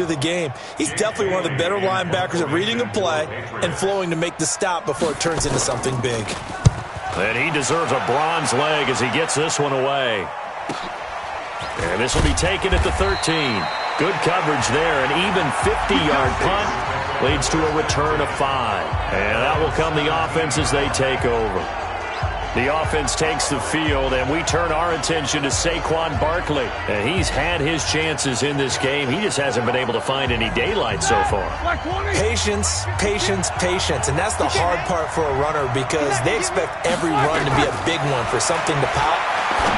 of the game. He's definitely one of the better linebackers at reading a play and flowing to make the stop before it turns into something big. And he deserves a bronze leg as he gets this one away. And this will be taken at the 13. Good coverage there. An even 50-yard punt leads to a return of 5. And that will come the offense as they take over. The offense takes the field, and we turn our attention to Saquon Barkley. And he's had his chances in this game. He just hasn't been able to find any daylight so far. Patience, patience, patience. And that's the hard part for a runner because they expect every run to be a big one for something to pop.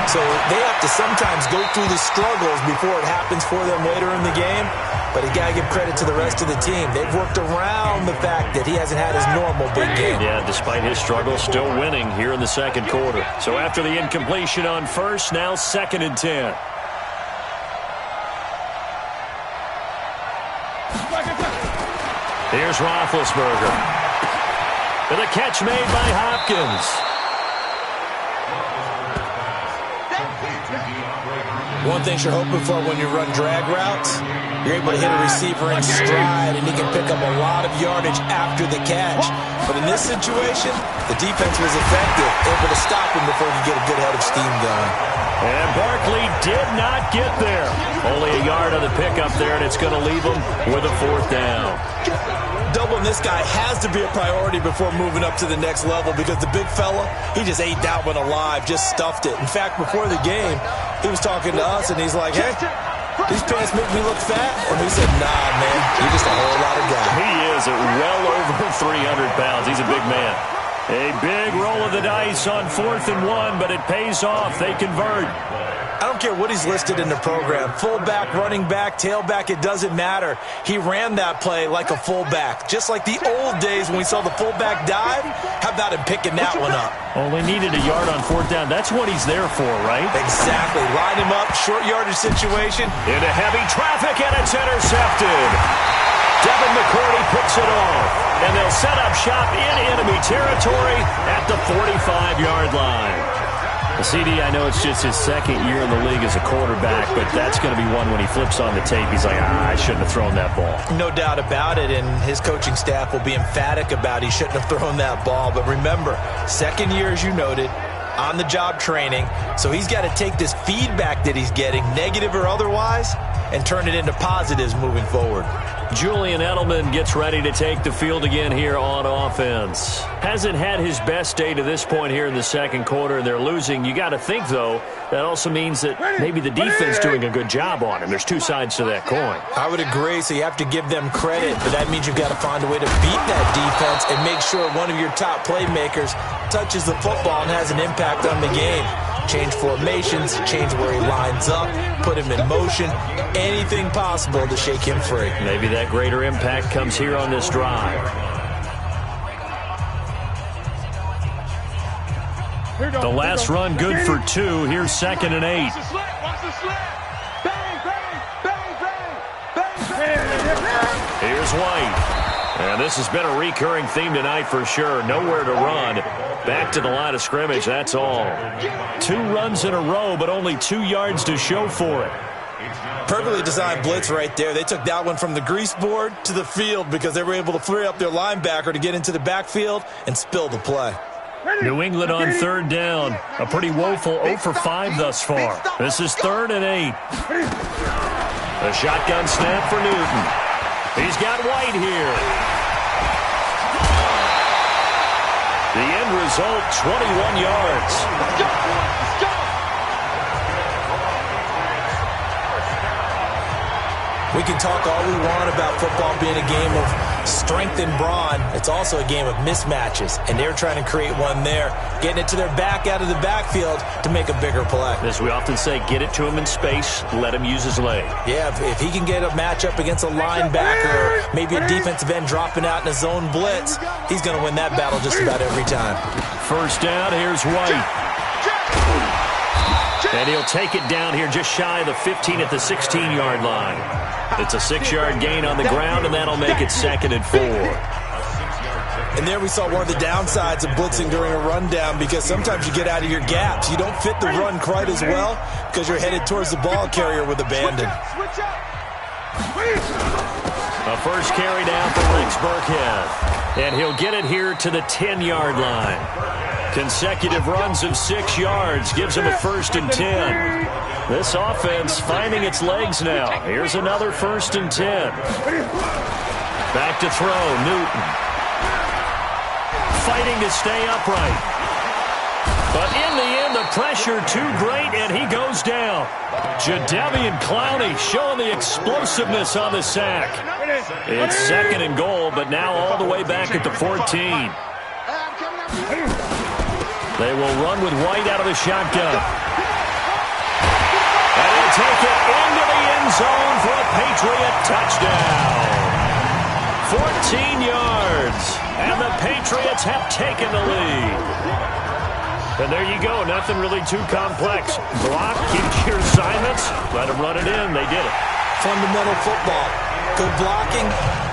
So they have to sometimes go through the struggles before it happens for them later in the game. But you got to give credit to the rest of the team. They've worked around the fact that he hasn't had his normal big game. Yeah, despite his struggles, still winning here in the second quarter. So after the incompletion on first, now 2nd and 10. Here's Roethlisberger. And the catch made by Hopkins. One thing you're hoping for when you run drag routes, you're able to hit a receiver in stride, and he can pick up a lot of yardage after the catch. But in this situation, the defense was effective, able to stop him before he could get a good head of steam going. And Barkley did not get there. Only a yard on the pickup there, and it's going to leave him with a 4th down. Doubling this guy has to be a priority before moving up to the next level because the big fella, he just ate that one alive, just stuffed it. In fact, before the game, he was talking to us, and he's like, hey, these pants make me look fat? And we said, nah, man, you're just a whole lot of guy. He is at well over 300 pounds. He's a big man. A big roll of the dice on 4th and 1, but it pays off. They convert. I don't care what he's listed in the program. Fullback, running back, tailback, it doesn't matter. He ran that play like a fullback. Just like the old days when we saw the fullback dive. How about him picking that one up? Only needed a yard on 4th down. That's what he's there for, right? Exactly. Line him up, short yardage situation. Into heavy traffic, and it's intercepted. Devin McCourty picks it off. And they'll set up shop in enemy territory at the 45-yard line. CD, I know it's just his 2nd year in the league as a quarterback, but that's going to be one when he flips on the tape. He's like, I shouldn't have thrown that ball. No doubt about it, and his coaching staff will be emphatic about he shouldn't have thrown that ball. But remember, 2nd year, as you noted, on-the-job training, so he's got to take this feedback that he's getting, negative or otherwise, and turn it into positives moving forward. Julian Edelman gets ready to take the field again here on offense. Hasn't had his best day to this point here in the second quarter, and they're losing. You got to think, though, that also means that maybe the defense doing a good job on him. There's two sides to that coin. I would agree, so you have to give them credit, but that means you've got to find a way to beat that defense and make sure one of your top playmakers touches the football and has an impact on the game. Change formations, change where he lines up, put him in motion, anything possible to shake him free. Maybe that greater impact comes here on this drive. The last run good for 2. Here's 2nd and 8. Here's White. And this has been a recurring theme tonight for sure. Nowhere to run. Back to the line of scrimmage, that's all. 2 runs in a row, but only 2 yards to show for it. Perfectly designed blitz right there. They took that one from the grease board to the field because they were able to free up their linebacker to get into the backfield and spill the play. New England on 3rd down. A pretty woeful 0 for 5 thus far. This is 3rd and 8. A shotgun snap for Newton. He's got White here. The end result, 21 yards. Let's go, let's go. We can talk all we want about football being a game of strength and brawn. It's also a game of mismatches, and they're trying to create one there, getting it to their back out of the backfield to make a bigger play. As we often say, get it to him in space, let him use his leg. Yeah, if he can get a matchup against a linebacker, or maybe a defensive end dropping out in a zone blitz, he's going to win that battle just about every time. 1st down, here's White. And he'll take it down here just shy of the 15 at the 16-yard line. It's a 6-yard gain on the ground, and that'll make it 2nd and 4. And there we saw one of the downsides of blitzing during a rundown because sometimes you get out of your gaps. You don't fit the run quite as well because you're headed towards the ball carrier with abandon. A first carry down for Rex Burkhead. And he'll get it here to the 10-yard line. Consecutive runs of 6 yards gives him a 1st and 10. This offense finding its legs now. Here's another 1st and 10. Back to throw, Newton. Fighting to stay upright. But in the end, the pressure too great, and he goes down. Jadeveon Clowney showing the explosiveness on the sack. It's 2nd and goal, but now all the way back at the 14. They will run with White out of the shotgun. And he'll take it into the end zone for a Patriot touchdown. 14 yards, and the Patriots have taken the lead. And there you go. Nothing really too complex. Block, keep your assignments, let them run it in. They did it. Fundamental football. Good blocking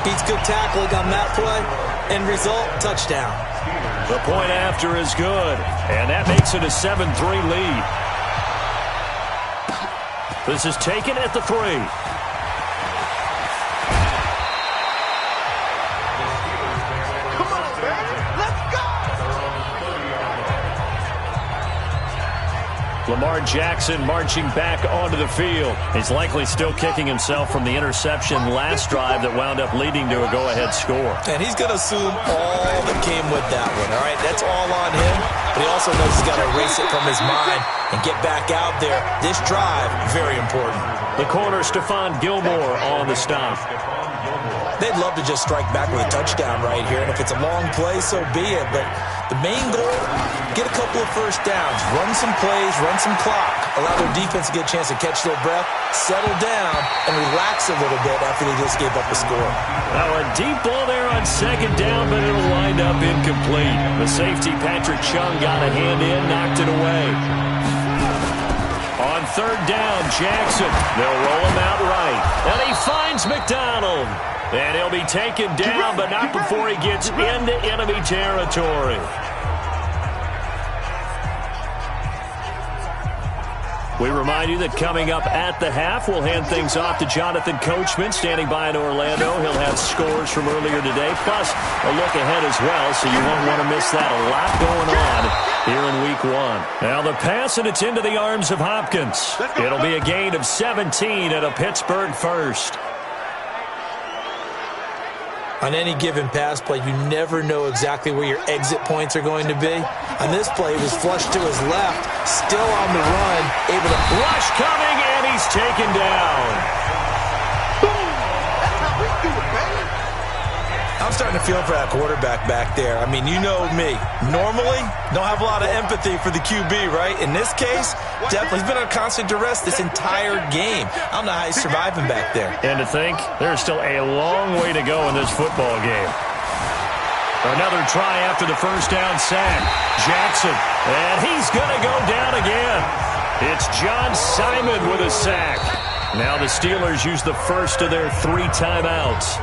beats good tackling on that play. End result, touchdown. The point after is good, and that makes it a 7-3 lead. This is taken at the 3. Lamar Jackson marching back onto the field. He's likely still kicking himself from the interception last drive that wound up leading to a go-ahead score. And he's going to assume all that came with that one, all right? That's all on him, but he also knows he's got to erase it from his mind and get back out there. This drive, very important. The corner, Stephon Gilmore, on the stop. They'd love to just strike back with a touchdown right here, and if it's a long play, so be it. But the main goal, get a couple of first downs, run some plays, run some clock, allow their defense to get a chance to catch their breath, settle down, and relax a little bit after they just gave up a score. Now a deep ball there on 2nd down, but it'll wind up incomplete. The safety, Patrick Chung, got a hand in, knocked it away. On 3rd down, Jackson. They'll roll him out right. And he finds McDonald. And he'll be taken down, but not before he gets into enemy territory. We remind you that coming up at the half, we'll hand things off to Jonathan Coachman, standing by in Orlando. He'll have scores from earlier today, plus a look ahead as well, so you won't want to miss that. A lot going on here in Week 1. Now the pass, and it's into the arms of Hopkins. It'll be a gain of 17 and a Pittsburgh first. On any given pass play, you never know exactly where your exit points are going to be. On this play, he was flushed to his left, still on the run, able to... Rush coming, and he's taken down. Boom! That's how we do it, baby. I'm starting to feel for that quarterback back there. I mean, you know me. Normally, don't have a lot of empathy for the QB, right? In this case, definitely. He's been on constant duress this entire game. I don't know how he's surviving back there. And to think, there's still a long way to go in this football game. Another try after the first down sack. Jackson, and he's going to go down again. It's John Simon with a sack. Now the Steelers use the first of their 3 timeouts.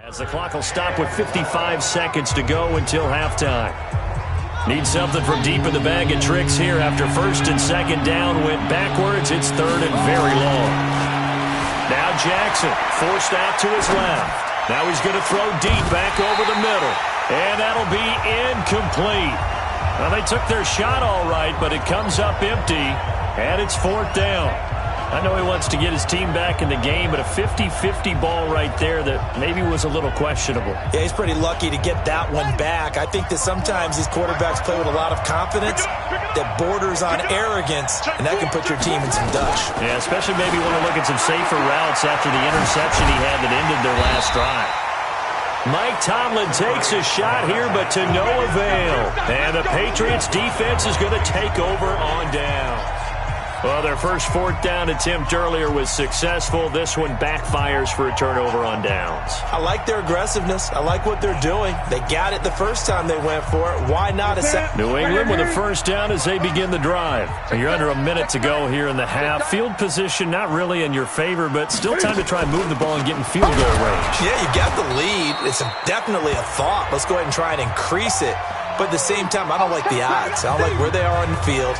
As the clock will stop with 55 seconds to go until halftime. Need something from deep in the bag of tricks here after 1st and 2nd down went backwards. It's 3rd and very long. Now Jackson forced out to his left. Now he's going to throw deep back over the middle. And that'll be incomplete. Well, they took their shot all right, but it comes up empty. And it's 4th down. I know he wants to get his team back in the game, but a 50-50 ball right there that maybe was a little questionable. Yeah, he's pretty lucky to get that one back. I think that sometimes these quarterbacks play with a lot of confidence that borders on arrogance, and that can put your team in some dutch. Yeah, especially maybe want to look at some safer routes after the interception he had that ended their last drive. Mike Tomlin takes a shot here, but to no avail. And the Patriots defense is going to take over on down. Well, their first fourth down attempt earlier was successful. This one backfires for a turnover on downs. I like their aggressiveness. I like what they're doing. They got it the first time they went for it. Why not a second? New England with a first down as they begin the drive. You're under a minute to go here in the half. Field position not really in your favor, but still time to try and move the ball and get in field goal range. Yeah, you got the lead. It's definitely a thought. Let's go ahead and try and increase it. But at the same time, I don't like the odds. I don't like where they are on the field.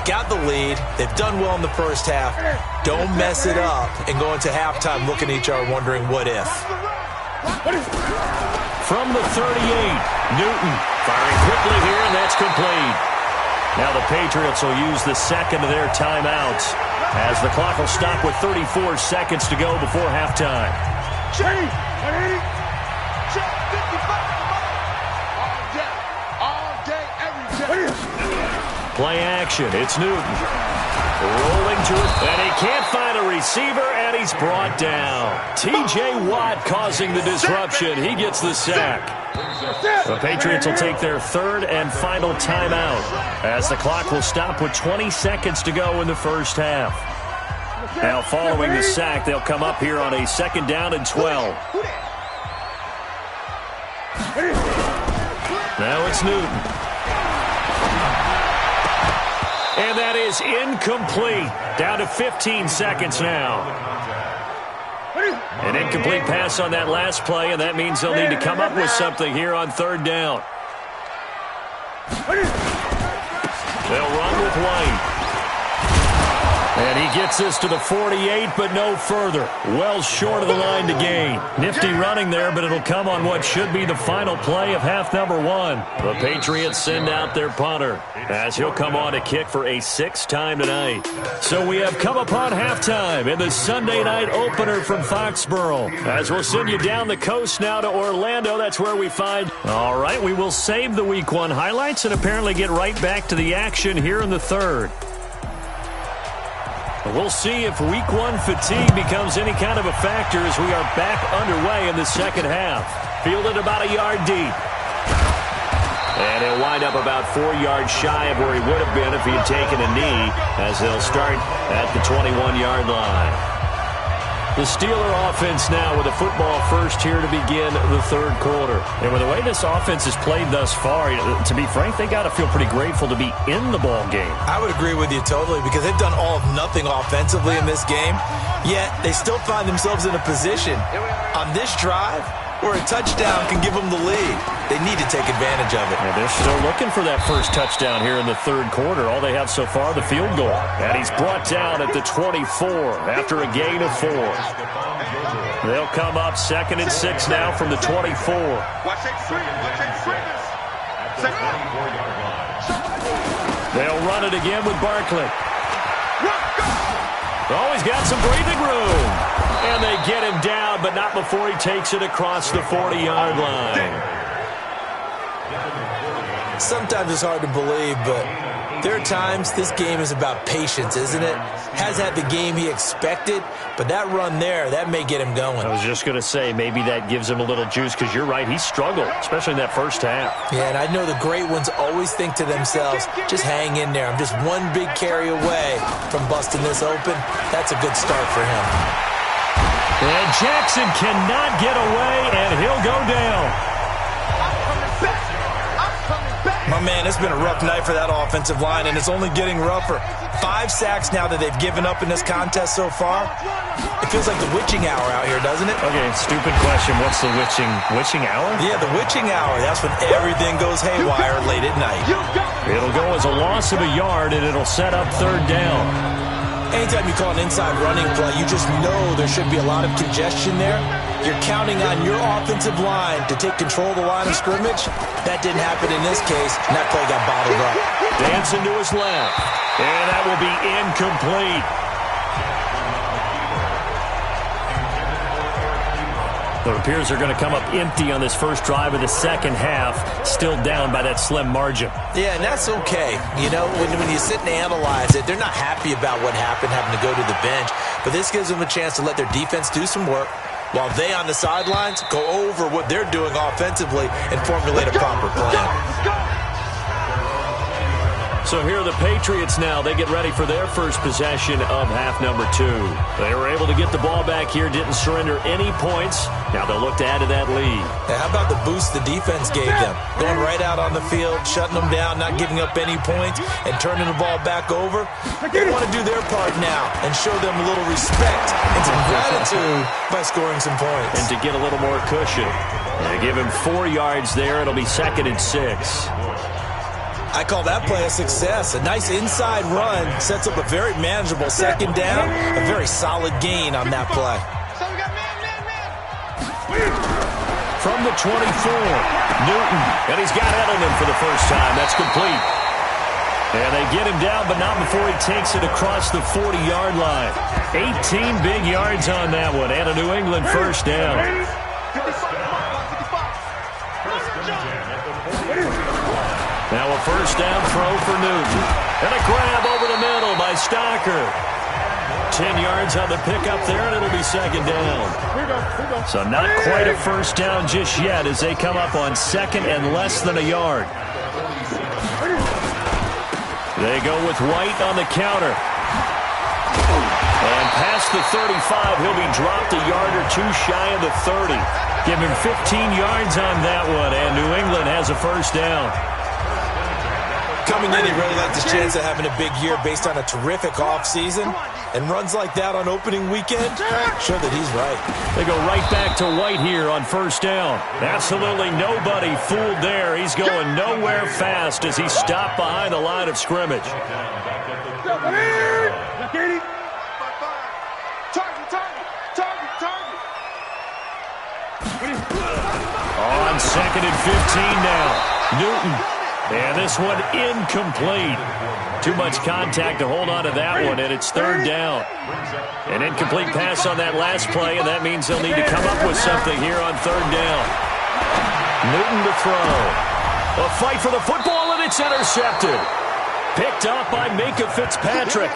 Got the lead. They've done well in the first half. Don't mess it up and go into halftime looking at each other wondering what if. From the 38, Newton firing quickly here, and that's complete. Now the Patriots will use the second of their timeouts as the clock will stop with 34 seconds to go before halftime. Play action. It's Newton. Rolling to it, and he can't find a receiver, and he's brought down. T.J. Watt causing the disruption. He gets the sack. The Patriots will take their third and final timeout as the clock will stop with 20 seconds to go in the first half. Now, following the sack, they'll come up here on a second down and 12. Now it's Newton. And that is incomplete. Down to 15 seconds now. An incomplete pass on that last play, and that means they'll need to come up with something here on third down. They'll run with White. And he gets this to the 48, but no further. Well short of the line to gain. Nifty running there, but it'll come on what should be the final play of half number one. The Patriots send out their punter as he'll come on to kick for a sixth time tonight. So we have come upon halftime in the Sunday night opener from Foxborough. As we'll send you down the coast now to Orlando. That's where we find. All right, we will save the Week 1 highlights and apparently get right back to the action here in the third. We'll see if Week 1 fatigue becomes any kind of a factor as we are back underway in the second half. Fielded about a yard deep. And he'll wind up about 4 yards shy of where he would have been if he had taken a knee, as they'll start at the 21-yard line. The Steeler offense now with a football first here to begin the third quarter. And with the way this offense has played thus far, to be frank, they got to feel pretty grateful to be in the ball game. I would agree with you totally because they've done all of nothing offensively in this game, yet they still find themselves in a position on this drive where a touchdown can give them the lead. They need to take advantage of it. And they're still looking for that first touchdown here in the third quarter. All they have so far, the field goal. And he's brought down at the 24 after a gain of 4. They'll come up second and 6 now from the 24. They'll run it again with Barkley. Oh, he's got some breathing room. And they get him down, but not before he takes it across the 40-yard line. Sometimes it's hard to believe, but there are times this game is about patience, isn't it? Has had the game he expected, but that run there, that may get him going. I was just going to say, maybe that gives him a little juice, because you're right, he struggled, especially in that first half. Yeah, and I know the great ones always think to themselves, just hang in there. I'm just one big carry away from busting this open. That's a good start for him. And Jackson cannot get away, and he'll go down. My man, it's been a rough night for that offensive line, and it's only getting rougher. 5 sacks now that they've given up in this contest so far. It feels like the witching hour out here, doesn't it? Okay, stupid question. What's the witching hour? Yeah, the witching hour. That's when everything goes haywire late at night. It'll go as a loss of a yard, and it'll set up third down. Anytime you call an inside running play, you just know there should be a lot of congestion there. You're counting on your offensive line to take control of the line of scrimmage. That didn't happen in this case, and that play got bottled up. Dancing to his left, and that will be incomplete. It appears they're going to come up empty on this first drive of the second half, still down by that slim margin. Yeah, and that's okay. You know, when you sit and analyze it, they're not happy about what happened, having to go to the bench. But this gives them a chance to let their defense do some work while they on the sidelines go over what they're doing offensively and formulate a proper plan. So here are the Patriots now. They get ready for their first possession of half number 2. They were able to get the ball back here, didn't surrender any points. Now they'll look to add to that lead. Now, how about the boost the defense gave them? Going right out on the field, shutting them down, not giving up any points, and turning the ball back over. They want to do their part now and show them a little respect and some gratitude by scoring some points. And to get a little more cushion. They give him 4 yards there. It'll be 2nd and 6. I call that play a success. A nice inside run sets up a very manageable 2nd down, a very solid gain on that play. From the 24, Newton, and he's got Edelman for the first time. That's complete. And they get him down, but not before he takes it across the 40-yard line. 18 big yards on that one, and a New England first down. Now a first down throw for Newton. And a grab over the middle by Stocker. 10 yards on the pickup there, and it'll be 2nd down. So not quite a first down just yet as they come up on 2nd and less than a yard. They go with White on the counter. And past the 35, he'll be dropped a yard or 2 shy of the 30. Give him 15 yards on that one, and New England has a first down. Coming in, he really liked his chance of having a big year based on a terrific offseason. And runs like that on opening weekend, show that he's right. They go right back to White here on first down. Absolutely nobody fooled there. He's going nowhere fast as he stopped behind the line of scrimmage. On 2nd and 15 now. Newton. And this one incomplete. Too much contact to hold on to that one, and it's 3rd down. An incomplete pass on that last play, and that means they'll need to come up with something here on 3rd down. Newton to throw. A fight for the football, and it's intercepted. Picked up by Minka Fitzpatrick.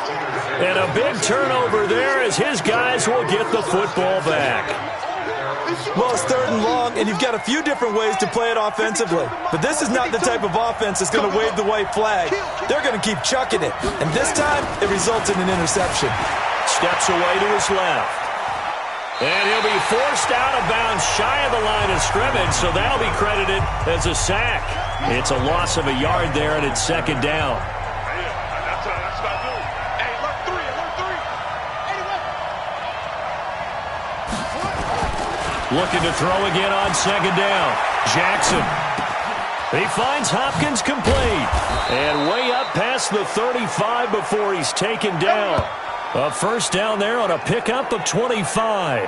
And a big turnover there as his guys will get the football back. Well, it's 3rd and long, and you've got a few different ways to play it offensively. But this is not the type of offense that's going to wave the white flag. They're going to keep chucking it. And this time, it results in an interception. Steps away to his left. And he'll be forced out of bounds shy of the line of scrimmage, so that'll be credited as a sack. It's a loss of a yard there, and it's 2nd down. Looking to throw again on 2nd down. Jackson. He finds Hopkins complete. And way up past the 35 before he's taken down. A first down there on a pickup of 25.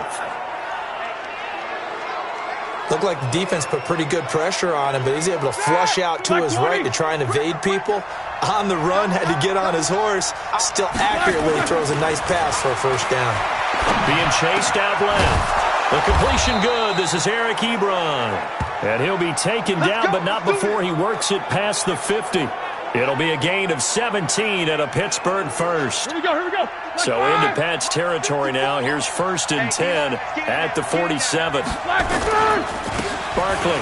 Looked like the defense put pretty good pressure on him, but he's able to flush out to his right to try and evade people. On the run, had to get on his horse. Still accurately throws a nice pass for a first down. Being chased out left. The completion good. This is Eric Ebron. And he'll be taken down, but not before he works it past the 50. It'll be a gain of 17 at a Pittsburgh first. Here we go. So into Pat's territory now. Here's 1st and 10 at the 47. Barkley.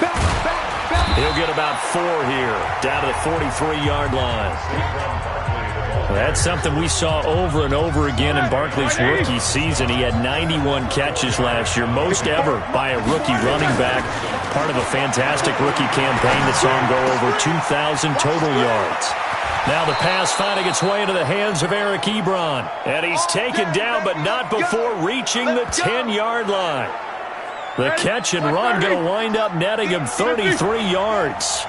He'll get about 4 here, down to the 43-yard line. That's something we saw over and over again in Barkley's rookie season. He had 91 catches last year, most ever by a rookie running back. Part of a fantastic rookie campaign that saw him go over 2,000 total yards. Now the pass finding its way into the hands of Eric Ebron. And he's taken down, but not before reaching the 10-yard line. The catch and run going to wind up netting him 33 yards.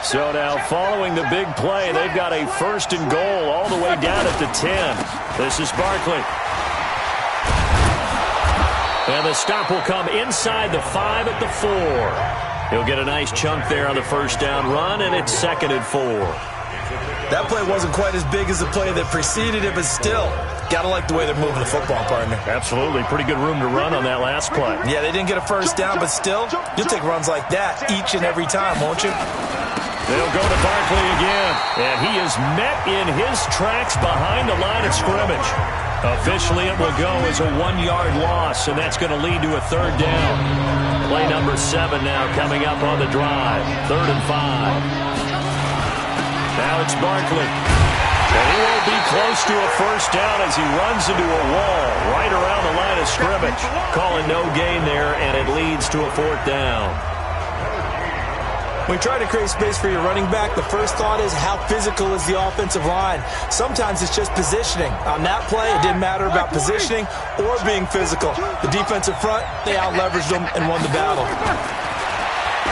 So now following the big play, they've got a 1st and goal all the way down at the 10. This is Barkley. And the stop will come inside the 5 at the 4. He'll get a nice chunk there on the first down run, and it's 2nd and 4. That play wasn't quite as big as the play that preceded it, but still, got to like the way they're moving the football, partner. Absolutely. Pretty good room to run on that last play. Yeah, they didn't get a first down, but still, you'll take runs like that each and every time, won't you? They'll go to Barkley again, and he is met in his tracks behind the line of scrimmage. Officially, it will go as a 1-yard loss, and that's going to lead to a 3rd down. Play number 7 now coming up on the drive. 3rd and 5. Now Now it's Barkley. And he won't be close to a first down as he runs into a wall right around the line of scrimmage. Calling no gain there, and it leads to a fourth down. When you try to create space for your running back, the first thought is how physical is the offensive line. Sometimes it's just positioning. On that play, it didn't matter about positioning or being physical. The defensive front, they out-leveraged them and won the battle.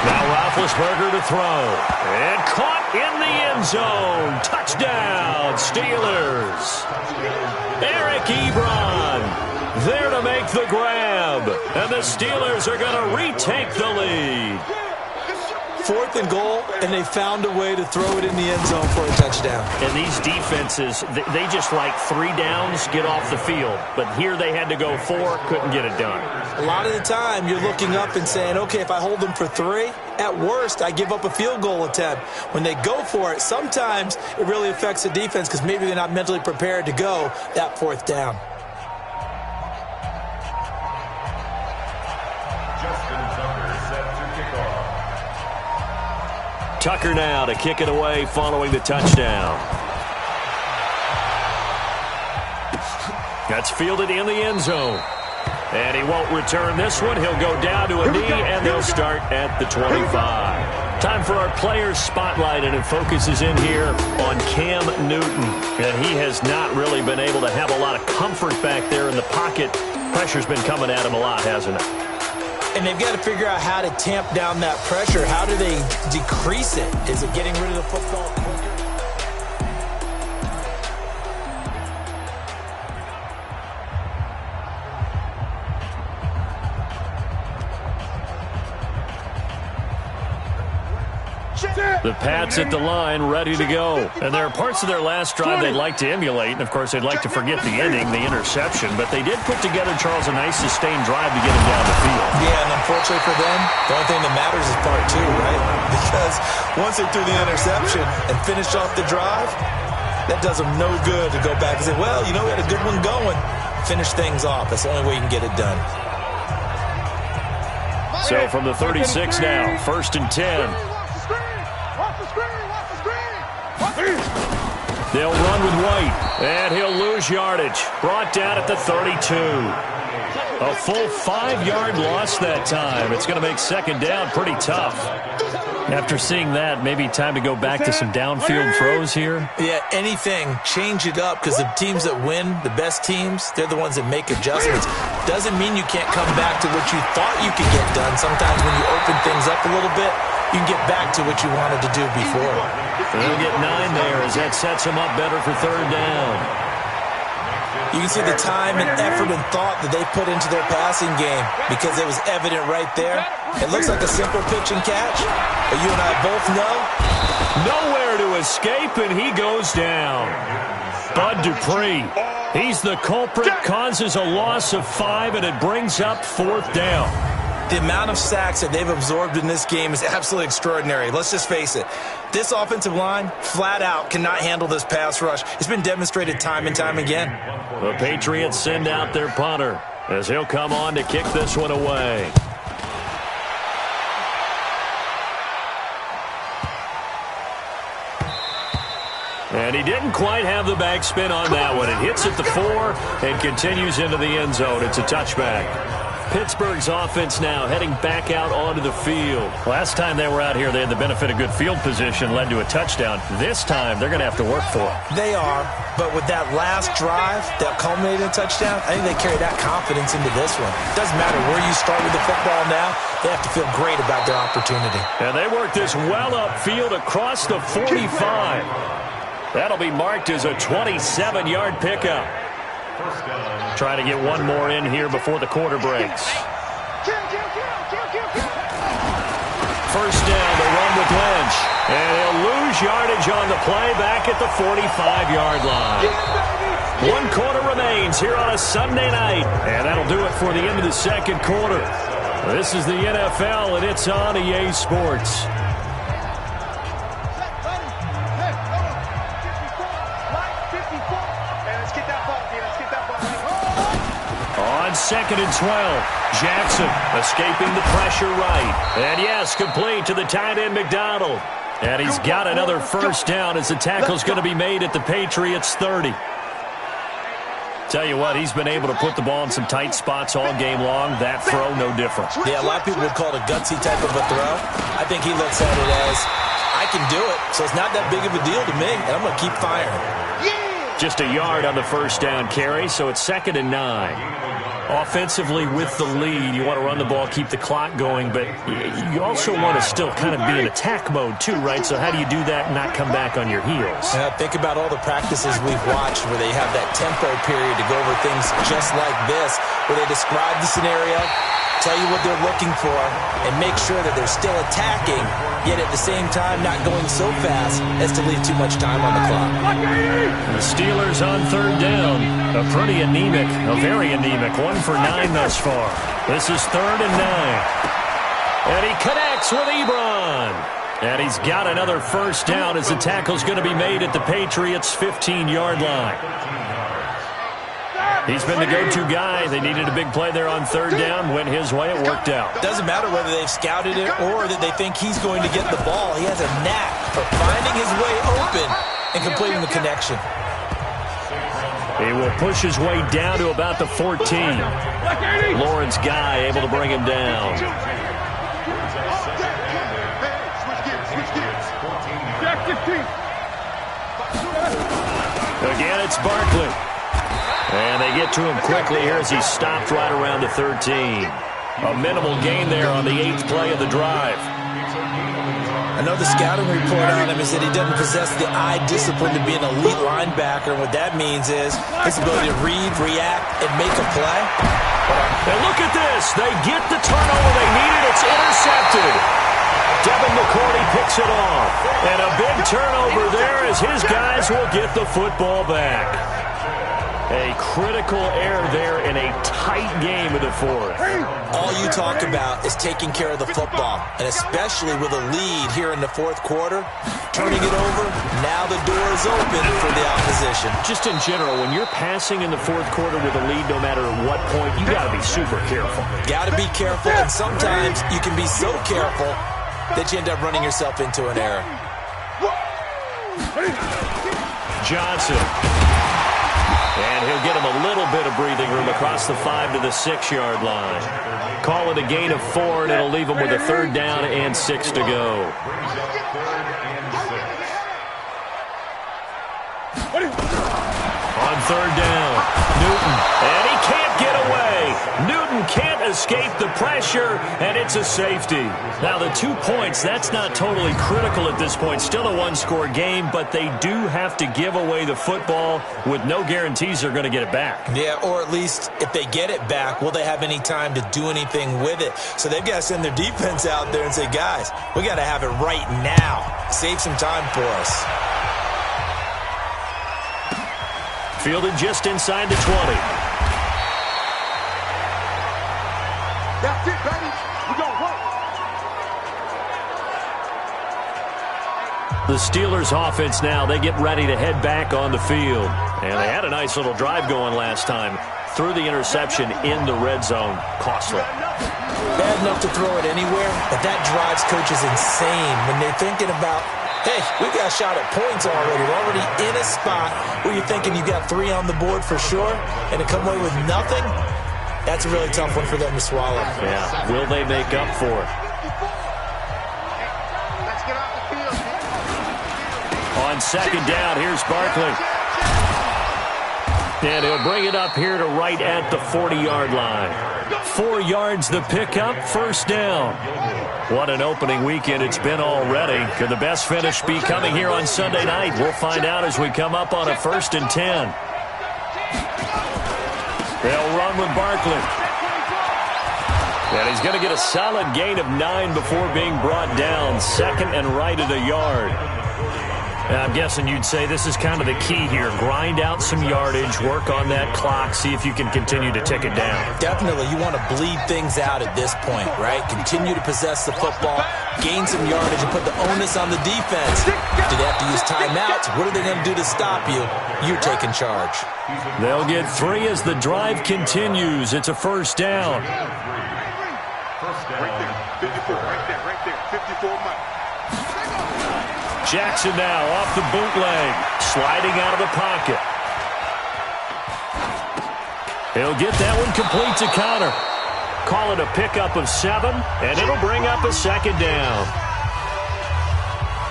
Now Roethlisberger to throw. And caught in the end zone. Touchdown, Steelers. Eric Ebron there to make the grab. And the Steelers are going to retake the lead. 4th and goal, and they found a way to throw it in the end zone for a touchdown. And these defenses, they just like 3 downs, get off the field. But here they had to go 4, couldn't get it done. A lot of the time, you're looking up and saying, okay, if I hold them for 3, at worst, I give up a field goal attempt. When they go for it, sometimes it really affects the defense because maybe they're not mentally prepared to go that 4th down. Tucker now to kick it away following the touchdown. That's fielded in the end zone. And he won't return this one. He'll go down to a knee, and they'll start at the 25. Time for our players' spotlight, and it focuses in here on Cam Newton. And he has not really been able to have a lot of comfort back there in the pocket. Pressure's been coming at him a lot, hasn't it? And they've got to figure out how to tamp down that pressure. How do they decrease it? Is it getting rid of the football quicker? The Pats at the line, ready to go. And there are parts of their last drive they'd like to emulate. And, of course, they'd like to forget the ending, the interception. But they did put together, Charles, a nice sustained drive to get him down the field. Yeah, and unfortunately for them, the only thing that matters is part 2, right? Because once they threw the interception and finished off the drive, that does them no good to go back and say, well, you know, we had a good one going. Finish things off. That's the only way you can get it done. So from the 36 now, 1st and 10. They'll run with White, and he'll lose yardage. Brought down at the 32. A full 5-yard loss that time. It's going to make second down pretty tough. After seeing that, maybe time to go back to some downfield throws here. Yeah, anything. Change it up because the teams that win, the best teams, they're the ones that make adjustments. Doesn't mean you can't come back to what you thought you could get done. Sometimes when you open things up a little bit, you can get back to what you wanted to do before. They'll get 9 there as that sets them up better for 3rd down. You can see the time and effort and thought that they put into their passing game because it was evident right there. It looks like a simple pitch and catch, but you and I both know. Nowhere to escape, and he goes down. Bud Dupree, he's the culprit, causes a loss of 5, and it brings up 4th down. The amount of sacks that they've absorbed in this game is absolutely extraordinary. Let's just face it. This offensive line, flat out, cannot handle this pass rush. It's been demonstrated time and time again. The Patriots send out their punter as he'll come on to kick this one away. And he didn't quite have the backspin on that one. It hits at the 4 and continues into the end zone. It's a touchback. Pittsburgh's offense now heading back out onto the field. Last time they were out here, they had the benefit of good field position, led to a touchdown. This time, they're going to have to work for it. They are, but with that last drive that culminated in a touchdown, I think they carry that confidence into this one. Doesn't matter where you start with the football now, they have to feel great about their opportunity. And they work this well upfield across the 45. That'll be marked as a 27-yard pickup. Trying to get one more in here before the quarter breaks. First down, the run with Lynch. And he'll lose yardage on the play back at the 45-yard line. 1 quarter remains here on a Sunday night. And that'll do it for the end of the second quarter. This is the NFL, and it's on EA Sports. On 2nd and 12, Jackson escaping the pressure right. And yes, complete to the tight end McDonald. And he's got another first down as the tackle's going to be made at the Patriots 30. Tell you what, he's been able to put the ball in some tight spots all game long. That throw, no different. Yeah, a lot of people would call it a gutsy type of a throw. I think he looks at it as, I can do it, so it's not that big of a deal to me, and I'm going to keep firing. Just a yard on the first down carry, so it's 2nd and 9. Offensively with the lead, you want to run the ball, keep the clock going, but you also want to still kind of be in attack mode too, right? So how do you do that and not come back on your heels? Think about all the practices we've watched where they have that tempo period to go over things just like this, where they describe the scenario, tell you what they're looking for, and make sure that they're still attacking, yet at the same time not going so fast as to leave too much time on the clock. The Steelers on 3rd down. A pretty anemic, a very anemic 1 for 9 thus far. This is 3rd and 9. And he connects with Ebron. And he's got another first down as the tackle's going to be made at the Patriots' 15-yard line. He's been the go-to guy. They needed a big play there on 3rd down. Went his way. It worked out. Doesn't matter whether they've scouted it or that they think he's going to get the ball. He has a knack for finding his way open and completing the connection. He will push his way down to about the 14. Lawrence Guy able to bring him down. Again, it's Barkley. And they get to him quickly here as he stopped right around the 13. A minimal gain there on the 8th play of the drive. I know the scouting report on him is that he doesn't possess the eye discipline to be an elite linebacker. And what that means is his ability to read, react, and make a play. And look at this. They get the turnover they needed. It's intercepted. Devin McCourty picks it off. And a big turnover there as his guys will get the football back. A critical error there in a tight game in the 4th. All you talk about is taking care of the football, and especially with a lead here in the 4th quarter, turning it over, now the door is open for the opposition. Just in general, when you're passing in the 4th quarter with a lead, no matter at what point, you got to be super careful. Got to be careful, and sometimes you can be so careful that you end up running yourself into an error. Johnson. And he'll get him a little bit of breathing room across the 5 to the 6-yard line. Call it a gain of 4, and it'll leave him with a 3rd down and 6 to go. On 3rd down, Newton. And he can't get away. Newton can't escape the pressure, and it's a safety. Now, the 2 points, that's not totally critical at this point. Still a one-score game, but they do have to give away the football with no guarantees they're going to get it back. Yeah, or at least if they get it back, will they have any time to do anything with it? So they've got to send their defense out there and say, guys, we got to have it right now. Save some time for us. Fielded just inside the 20. That's it, baby. We're going to work. The Steelers offense now, they get ready to head back on the field. And they had a nice little drive going last time. Threw the interception in the red zone. Costly. Bad enough to throw it anywhere, but that drives coaches insane when they're thinking about, hey, we've got a shot at points already. We're already in a spot where you're thinking you got 3 on the board for sure, and to come away with nothing, that's a really tough one for them to swallow. Yeah, will they make up for it? Let's get off the field. On 2nd down, here's Barkley. And he'll bring it up here to right at the 40-yard line. 4 yards the pickup, 1st down. What an opening weekend it's been already. Could the best finish be coming here on Sunday night? We'll find out as we come up on a 1st and 10. They'll run with Barkley. And he's going to get a solid gain of 9 before being brought down. 2nd and right at a yard. And I'm guessing you'd say this is kind of the key here. Grind out some yardage, work on that clock, see if you can continue to tick it down. Definitely, you want to bleed things out at this point, right? Continue to possess the football, gain some yardage, and put the onus on the defense. Do they have to use timeouts? What are they going to do to stop you? You're taking charge. They'll get 3 as the drive continues. It's a 1st down. Right there, 54, right there, 54 Mike. Jackson now off the bootleg, sliding out of the pocket. He'll get that one complete to Connor. Call it a pickup of 7, and it'll bring up a second down.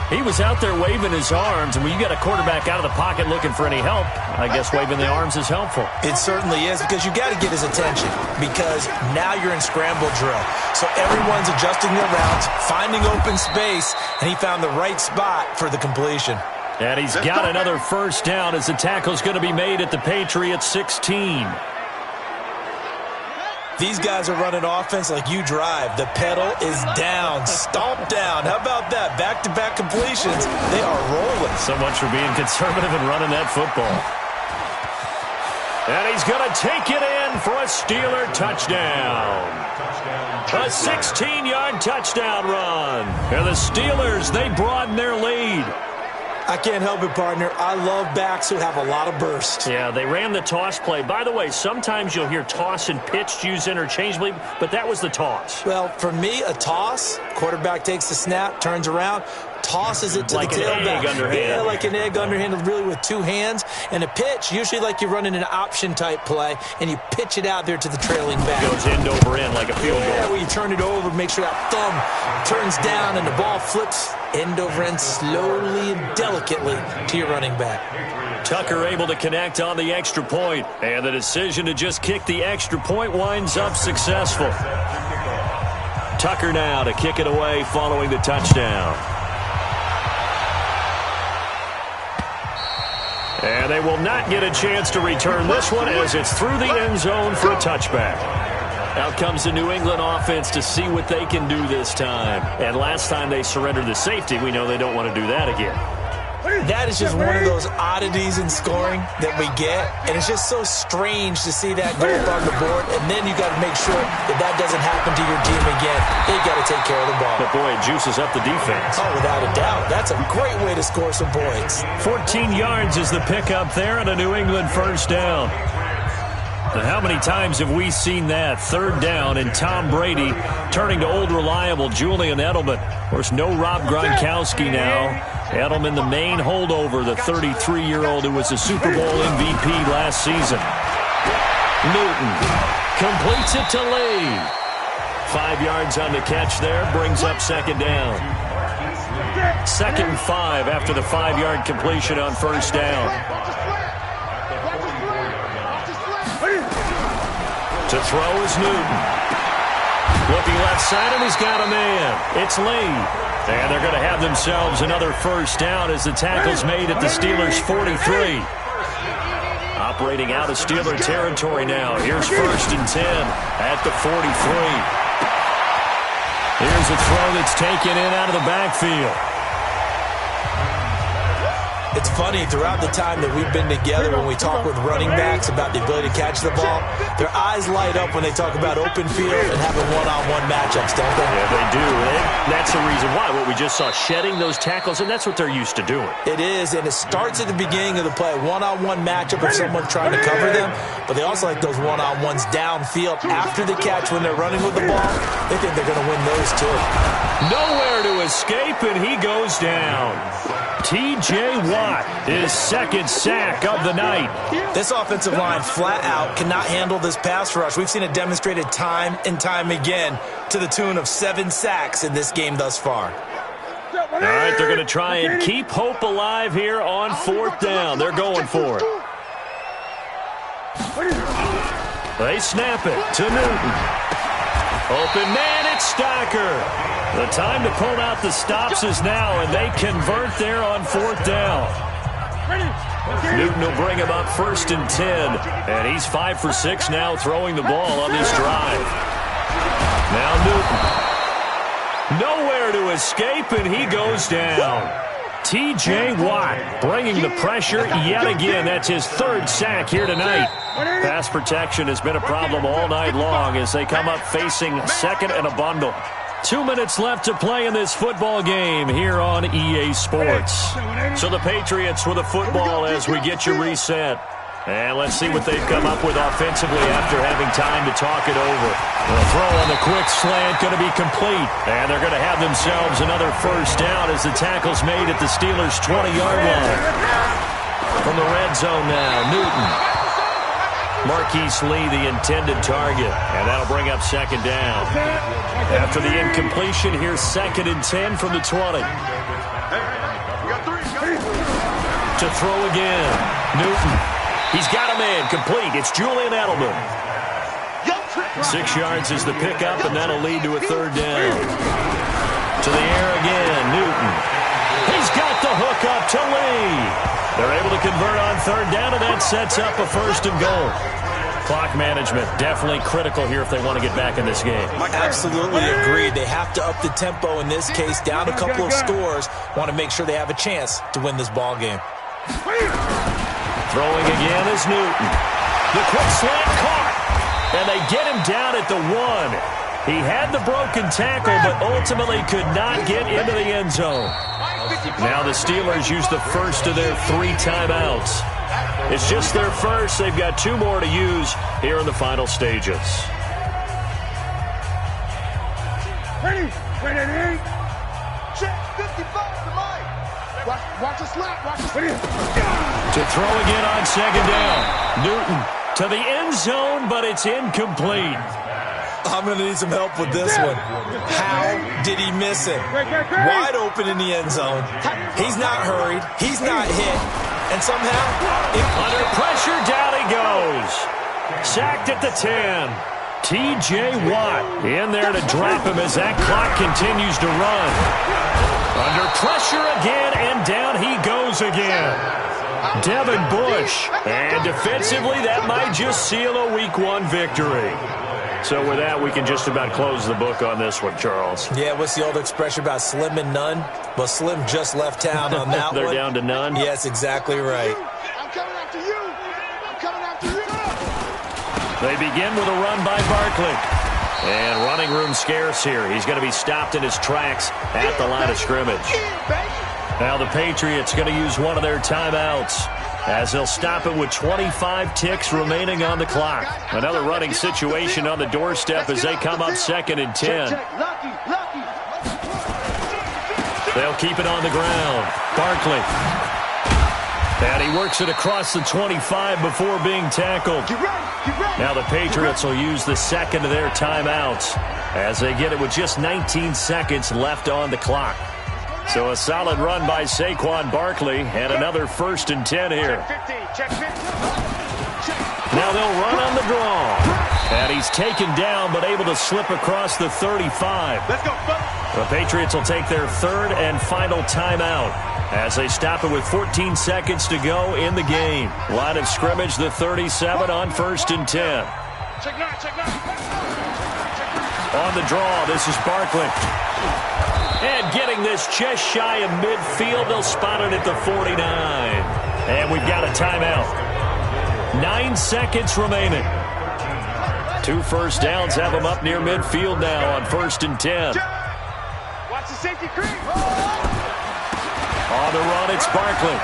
He was out there waving his arms, and when you got a quarterback out of the pocket looking for any help, I guess waving the arms is helpful. It certainly is, because you got to get his attention, because now you're in scramble drill. So everyone's adjusting their routes, finding open space, and he found the right spot for the completion. And he's got another first down as the tackle's going to be made at the Patriots 16. These guys are running offense like you drive. The pedal is down, stomp down. How about that? Back-to-back completions. They are rolling. So much for being conservative and running that football. And he's going to take it in for a Steeler touchdown. A 16-yard touchdown run. And the Steelers, they broaden their lead. I can't help it, partner. I love backs who have a lot of burst. Yeah, they ran the toss play. By the way, sometimes you'll hear toss and pitch used interchangeably, but that was the toss. Well, for me, a toss, quarterback takes the snap, turns around, tosses it to like the tailback. Like an egg underhand. Yeah, like an egg underhand, really with 2 hands. And a pitch, usually like you're running an option-type play, and you pitch it out there to the trailing back. Goes end over end like a field goal. Yeah, where you turn it over, make sure that thumb turns down, and the ball flips end over end slowly and delicately to your running back. Tucker able to connect on the extra point, and the decision to just kick the extra point winds up successful. Tucker now to kick it away following the touchdown. And they will not get a chance to return this one as it's through the end zone for a touchback. Out comes the New England offense to see what they can do this time. And last time they surrendered the safety, we know they don't want to do that again. That is just one of those oddities in scoring that we get. And it's just so strange to see that go up on the board. And then you got to make sure that that doesn't happen to your team again. They got to take care of the ball. But boy, it juices up the defense. Oh, without a doubt. That's a great way to score some points. 14 yards is the pickup there on a New England first down. How many times have we seen that? Third down and Tom Brady turning to old reliable Julian Edelman. Of course, no Rob Gronkowski now. Edelman, the main holdover, the 33-year-old who was the Super Bowl MVP last season. Newton completes it to Lee. 5 yards on the catch there, brings up second down. 2nd and 5 after the 5-yard completion on first down. To throw is Newton. Looking left side, and he's got a man. It's Lee. And they're going to have themselves another first down as the tackle's made at the Steelers' 43. Operating out of Steeler territory now. Here's 1st and 10 at the 43. Here's a throw that's taken in out of the backfield. It's funny, throughout the time that we've been together, when we talk with running backs about the ability to catch the ball, their eyes light up when they talk about open field and having one-on-one matchups, don't they? Yeah, they do. And that's the reason why. What we just saw, shedding those tackles, and that's what they're used to doing. It is, and it starts at the beginning of the play, one-on-one matchup of someone trying to cover them, but they also like those one-on-ones downfield after the catch when they're running with the ball. They think they're going to win those too. Nowhere to escape, and he goes down. T.J. Watt, his 2nd sack of the night. This offensive line flat out cannot handle this pass rush. We've seen it demonstrated time and time again to the tune of 7 sacks in this game thus far. All right, they're going to try and keep hope alive here on 4th down. They're going for it. They snap it to Newton. Open man, it's Stocker. The time to pull out the stops is now, and they convert there on 4th down. Newton will bring him up 1st and 10, and he's 5 for 6 now throwing the ball on this drive. Now Newton. Nowhere to escape, and he goes down. T.J. Watt bringing the pressure yet again. That's his 3rd sack here tonight. Pass protection has been a problem all night long as they come up facing 2nd and a bundle. 2 minutes left to play in this football game here on EA Sports. So the Patriots with the football as we get you reset. And let's see what they've come up with offensively after having time to talk it over. The throw on the quick slant going to be complete. And they're going to have themselves another first down as the tackle's made at the Steelers' 20-yard line. From the red zone now, Newton. Marquise Lee, the intended target. And that'll bring up second down. After the incompletion, here's 2nd and 10 from the 20. To throw again. Newton. He's got a man complete. It's Julian Edelman. 6 yards is the pickup, and that'll lead to a third down. To the air again, Newton. He's got the hook up to Lee. They're able to convert on third down, and that sets up a 1st and goal. Clock management definitely critical here if they want to get back in this game. Absolutely agreed. They have to up the tempo in this case, down a couple of scores. Want to make sure they have a chance to win this ball game. Throwing again is Newton. The quick slant caught. And they get him down at the 1. He had the broken tackle, but ultimately could not get into the end zone. Now the Steelers use the first of their 3 timeouts. It's just their first. They've got 2 more to use here in the final stages. Ready? Ready? Check 55 to Mike. Watch the slap. Watch the slap. To throw again on second down. Newton to the end zone, but it's incomplete. I'm going to need some help with this one. How did he miss it? Wide open in the end zone. He's not hurried. He's not hit. And somehow, under pressure, down he goes. Sacked at the 10. T.J. Watt in there to drop him as that clock continues to run. Under pressure again, and down he goes again. Devin Bush. And defensively, that might just seal a Week 1 victory. So with that, we can just about close the book on this one, Charles. Yeah, what's the old expression about slim and none? Well, Slim just left town on that They're one. down to none? Yes, exactly right. I'm coming after you. I'm coming after you. They begin with a run by Barkley. And running room scarce here. He's going to be stopped in his tracks at the line of scrimmage. Now the Patriots going to use one of their timeouts as they'll stop it with 25 ticks remaining on the clock. Another running situation on the doorstep as they come up 2nd and 10. They'll keep it on the ground. Barkley. And he works it across the 25 before being tackled. Now the Patriots will use the 2nd of their timeouts as they get it with just 19 seconds left on the clock. So a solid run by Saquon Barkley and another 1st and 10 here. Now they'll run on the draw. And he's taken down but able to slip across the 35. Let's go, The Patriots will take their 3rd and final timeout as they stop it with 14 seconds to go in the game. Line of scrimmage, the 37 on 1st and 10. On the draw, this is Barkley. And getting this just shy of midfield, they'll spot it at the 49. And we've got a timeout. 9 seconds remaining. 2 first downs have them up near midfield now on 1st and 10. Watch the safety creep. On the run, it's Barkley.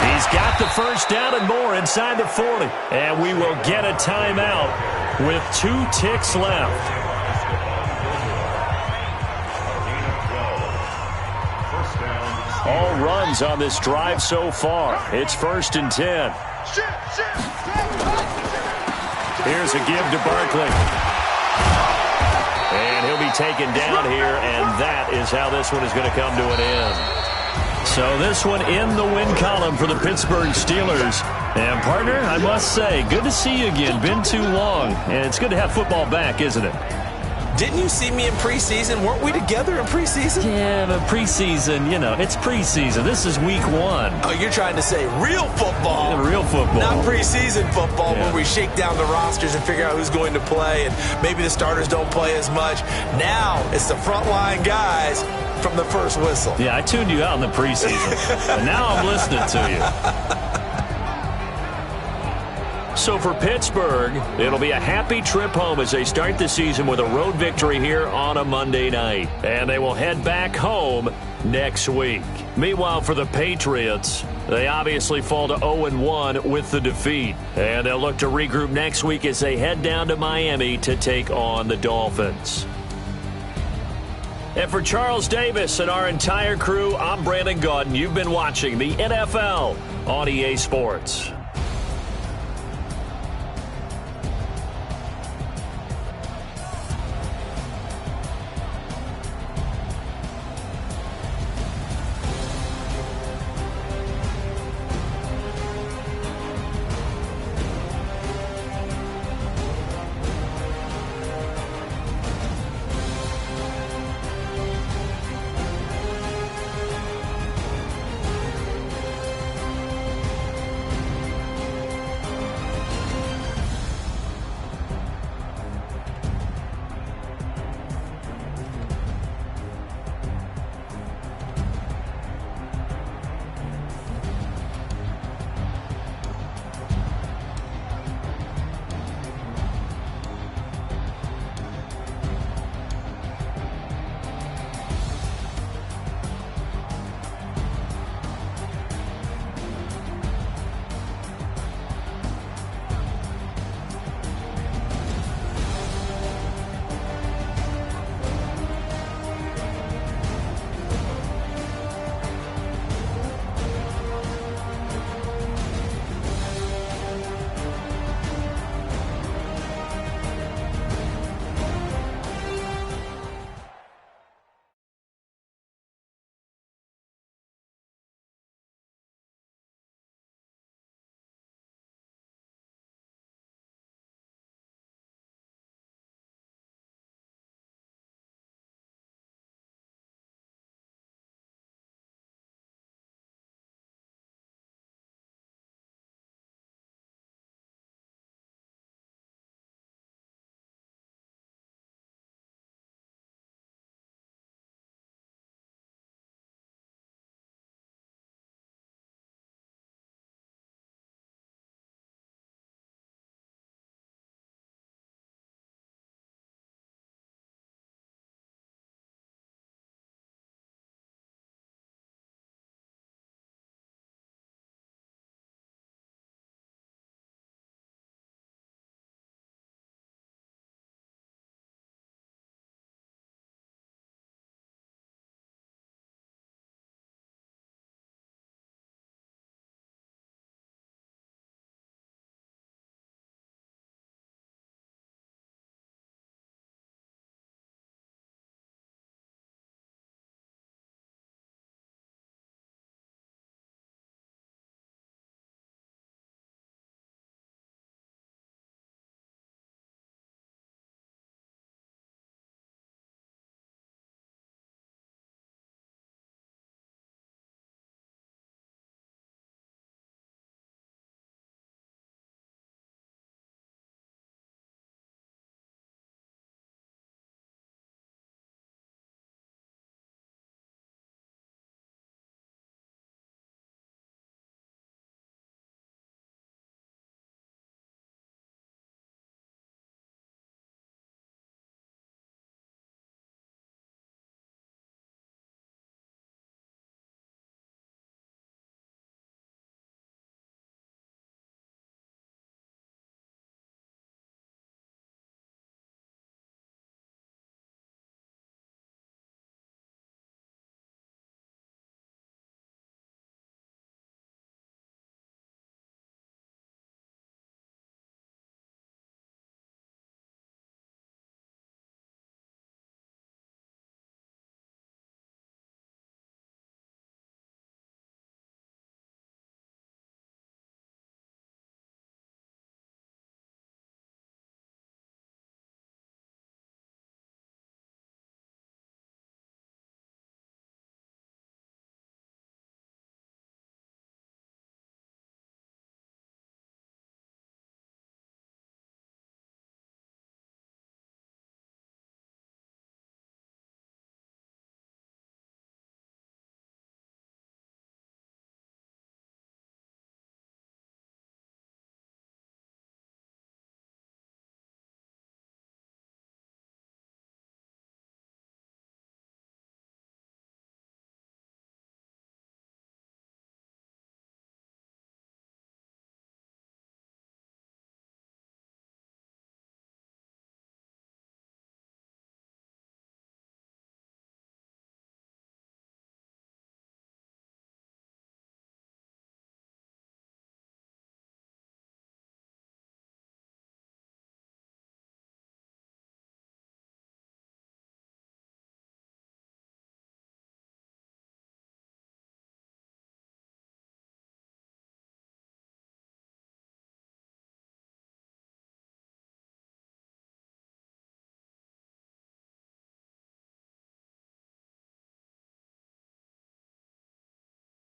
He's got the first down and more inside the 40. And we will get a timeout with 2 ticks left. All runs on this drive so far. It's 1st and 10. Here's a give to Barkley. And he'll be taken down here, and that is how this one is going to come to an end. So this one in the win column for the Pittsburgh Steelers. And, partner, I must say, good to see you again. Been too long. And it's good to have football back, isn't it? Didn't you see me in preseason? Weren't we together in preseason? Yeah, but preseason, you know, it's preseason. This is week 1. Oh, you're trying to say real football. Yeah, real football. Not preseason football Yeah. where we shake down the rosters and figure out who's going to play, and maybe the starters don't play as much. Now it's the frontline guys from the first whistle. Yeah, I tuned you out in the preseason. And now I'm listening to you. So for Pittsburgh, it'll be a happy trip home as they start the season with a road victory here on a Monday night. And they will head back home next week. Meanwhile, for the Patriots, they obviously fall to 0-1 with the defeat. And they'll look to regroup next week as they head down to Miami to take on the Dolphins. And for Charles Davis and our entire crew, I'm Brandon Gaudin. You've been watching the NFL on EA Sports.